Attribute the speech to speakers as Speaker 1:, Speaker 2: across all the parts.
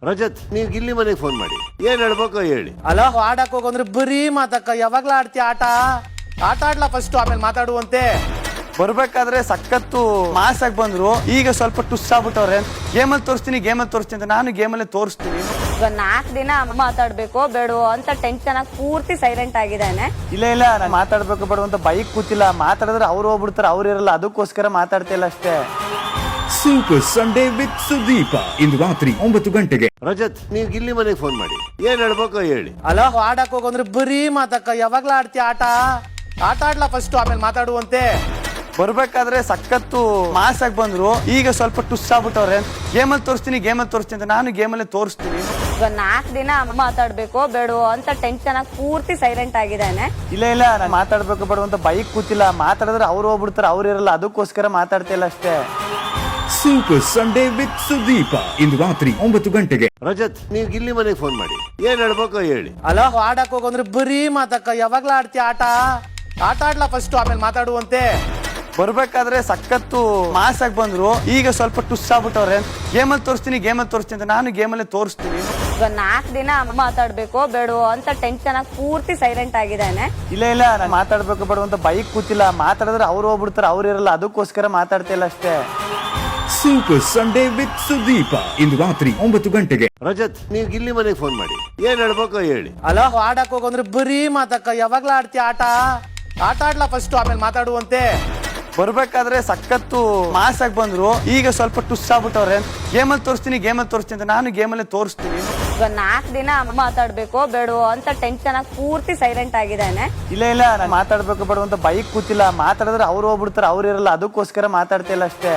Speaker 1: ರಜತ್, ನೀವು ಗಿಲ್ಲಿ ಮನೆಗೆ ಫೋನ್ ಮಾಡಿ, ಏನ್ ಹೇಳ್ಬೇಕೋ ಹೇಳಿ.
Speaker 2: ಅಲ್ಲ ಆಡಕ್ ಹೋಗಂದ್ರೆ ಬರೀ ಮಾತಕ್ಕ. ಯಾವಾಗ್ಲೂ ಆಡ್ತೀಯ ಆಟ ಆಡ್ಲಾ ಫಸ್ಟ್, ಆಮೇಲೆ ಮಾತಾಡುವಂತೆ.
Speaker 3: ಬರ್ಬೇಕಾದ್ರೆ ಸಖತ್ತು ಮಾಸ್ ಆಗಿ ಬಂದ್ರು, ಈಗ ಸ್ವಲ್ಪ ಟುಸ್ ಆಗ್ಬಿಟ್ಟವ್ರೆ. ಗೇಮಲ್ಲಿ ತೋರಿಸ್ತೀನಿ ಅಂತ ನಾನು ಗೇಮಲ್ಲೇ ತೋರಿಸ್ತೀನಿ.
Speaker 4: ಈಗ 4 ದಿನ ಮಾತಾಡ್ಬೇಕೋ ಬೇಡೋ ಅಂತ ಟೆನ್ಷನ್ ಆಗಿ ಪೂರ್ತಿ ಸೈಲೆಂಟ್ ಆಗಿದ್ದಾನೆ.
Speaker 3: ಇಲ್ಲ ನಾನು ಮಾತಾಡ್ಬೇಕು ಬೇಡ ಅಂತ ಬೈಕ್ ಕೂತಿಲ್ಲ. ಮಾತಾಡಿದ್ರೆ ಅವ್ರು ಹೋಗ್ಬಿಡ್ತಾರೆ, ಅವ್ರು ಇರಲ್ಲ, ಅದಕ್ಕೋಸ್ಕರ ಮಾತಾಡ್ತಿಲ್ಲ ಅಷ್ಟೇ.
Speaker 5: ಸೂಪರ್ ಸಂಡೇ ವಿತ್ ಸುದೀಪ ಇಂದು ರಾತ್ರಿ 9 ಗಂಟೆಗೆ.
Speaker 1: ರಜತ್, ನೀವು ಗಿಲ್ಲಿ ಮನೆಗೆ ಫೋನ್ ಮಾಡಿ, ಏನ್ ಹೇಳ್ಬೇಕೋ ಹೇಳಿ.
Speaker 2: ಅಲ್ಲ ಆಡಕ್ ಹೋಗಂದ್ರೆ ಬರೀ ಮಾತಕ್ಕ. ಯಾವಾಗ್ಲೂ ಆಡ್ತೀಯ ಆಟ ಆಡ್ಲಾ ಫಸ್ಟ್, ಆಮೇಲೆ ಮಾತಾಡುವಂತೆ.
Speaker 3: ಬರ್ಬೇಕಾದ್ರೆ ಸಖತ್ತು ಮಾಸ್ ಆಗಿ ಬಂದ್ರು, ಈಗ ಸ್ವಲ್ಪ ಟುಸ್ ಆಗ್ಬಿಟ್ಟವ್ರೆ. ಗೇಮಲ್ಲಿ ತೋರಿಸ್ತೀನಿ ಅಂತ ನಾನು ಗೇಮಲ್ಲೇ ತೋರಿಸ್ತೀನಿ.
Speaker 4: ಈಗ 4 ದಿನ ಮಾತಾಡ್ಬೇಕೋ ಬೇಡೋ ಅಂತ ಟೆನ್ಷನ್ ಆಗಿ ಪೂರ್ತಿ ಸೈಲೆಂಟ್ ಆಗಿದ್ದಾನೆ.
Speaker 3: ಇಲ್ಲ ನಾನು ಮಾತಾಡ್ಬೇಕು ಬೇಡ ಅಂತ ಬೈಕ್ ಕೂತಿಲ್ಲ. ಮಾತಾಡಿದ್ರೆ ಅವ್ರು ಹೋಗ್ಬಿಡ್ತಾರೆ, ಅವ್ರು ಇರಲ್ಲ, ಅದಕ್ಕೋಸ್ಕರ ಮಾತಾಡ್ತಿಲ್ಲ ಅಷ್ಟೇ.
Speaker 5: ಸೂಪರ್ ಸಂಡೇ ವಿತ್ ಸುದೀಪ ಇಂದು ರಾತ್ರಿ 9 ಗಂಟೆಗೆ.
Speaker 1: ರಜತ್, ನೀವು ಗಿಲ್ಲಿ ಮನೆಗೆ ಫೋನ್ ಮಾಡಿ, ಏನ್ ಹೇಳ್ಬೇಕೋ ಹೇಳಿ.
Speaker 2: ಅಲ್ಲ ಆಡಕ್ ಹೋಗಂದ್ರೆ ಬರೀ ಮಾತಕ್ಕ. ಯಾವಾಗ್ಲೂ ಆಡ್ತೀಯ ಆಟ ಆಡ್ಲಾ ಫಸ್ಟ್, ಆಮೇಲೆ ಮಾತಾಡುವಂತೆ.
Speaker 3: ಬರ್ಬೇಕಾದ್ರೆ ಸಖತ್ತು ಮಾಸ್ ಆಗಿ ಬಂದ್ರು, ಈಗ ಸ್ವಲ್ಪ ಟುಸ್ ಆಗ್ಬಿಟ್ಟವ್ರೆ. ಗೇಮಲ್ಲಿ ತೋರಿಸ್ತೀನಿ ಅಂತ ನಾನು ಗೇಮಲ್ಲೇ ತೋರಿಸ್ತೀನಿ.
Speaker 4: ಈಗ 4 ದಿನ ಮಾತಾಡ್ಬೇಕೋ ಬೇಡೋ ಅಂತ ಟೆನ್ಷನ್ ಆಗಿ ಪೂರ್ತಿ ಸೈಲೆಂಟ್ ಆಗಿದ್ದಾನೆ.
Speaker 3: ಇಲ್ಲ ನಾನು ಮಾತಾಡ್ಬೇಕು ಬೇಡ ಅಂತ ಬೈಕ್ ಕೂತಿಲ್ಲ. ಮಾತಾಡಿದ್ರೆ ಅವ್ರು ಹೋಗ್ಬಿಡ್ತಾರೆ, ಅವ್ರು ಇರಲ್ಲ, ಅದಕ್ಕೋಸ್ಕರ ಮಾತಾಡ್ತಿಲ್ಲ ಅಷ್ಟೇ.
Speaker 5: ಸೂಪರ್ ಸಂಡೇ ವಿತ್ ಸುದೀಪ ಇಂದು ರಾತ್ರಿ 9 ಗಂಟೆಗೆ.
Speaker 1: ರಜತ್, ನೀವು ಗಿಲ್ಲಿ ಮನೆಗೆ ಫೋನ್ ಮಾಡಿ, ಏನ್ ಹೇಳ್ಬೇಕೋ ಹೇಳಿ.
Speaker 2: ಅಲ್ಲ ಆಡಕ್ ಹೋಗಂದ್ರೆ ಬರೀ ಮಾತಕ್ಕ. ಯಾವಾಗ್ಲೂ ಆಡ್ತೀಯ ಆಟ ಆಡ್ಲಾ ಫಸ್ಟ್, ಆಮೇಲೆ ಮಾತಾಡುವಂತೆ.
Speaker 3: ಬರ್ಬೇಕಾದ್ರೆ ಸಖತ್ತು ಮಾಸ್ ಆಗಿ ಬಂದ್ರು, ಈಗ ಸ್ವಲ್ಪ ಟುಸ್ ಆಗ್ಬಿಟ್ಟವ್ರೆ. ಗೇಮಲ್ಲಿ ತೋರಿಸ್ತೀನಿ ಅಂತ ನಾನು ಗೇಮಲ್ಲೇ ತೋರಿಸ್ತೀನಿ.
Speaker 4: ಈಗ 4 ದಿನ ಮಾತಾಡ್ಬೇಕೋ ಬೇಡೋ ಅಂತ ಟೆನ್ಷನ್ ಆಗಿ ಪೂರ್ತಿ ಸೈಲೆಂಟ್ ಆಗಿದ್ದಾನೆ.
Speaker 3: ಇಲ್ಲ ನಾನು ಮಾತಾಡ್ಬೇಕು ಬೇಡ ಅಂತ ಬೈಕ್ ಕೂತಿಲ್ಲ. ಮಾತಾಡಿದ್ರೆ ಅವ್ರು ಹೋಗ್ಬಿಡ್ತಾರೆ, ಅವ್ರು ಇರಲ್ಲ, ಅದಕ್ಕೋಸ್ಕರ ಮಾತಾಡ್ತಿಲ್ಲ ಅಷ್ಟೇ.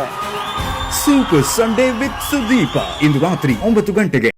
Speaker 5: ಸೂಪರ್ ಸಂಡೇ ವಿತ್ ಸುದೀಪ ಇಂದು ರಾತ್ರಿ 9 ಗಂಟೆಗೆ.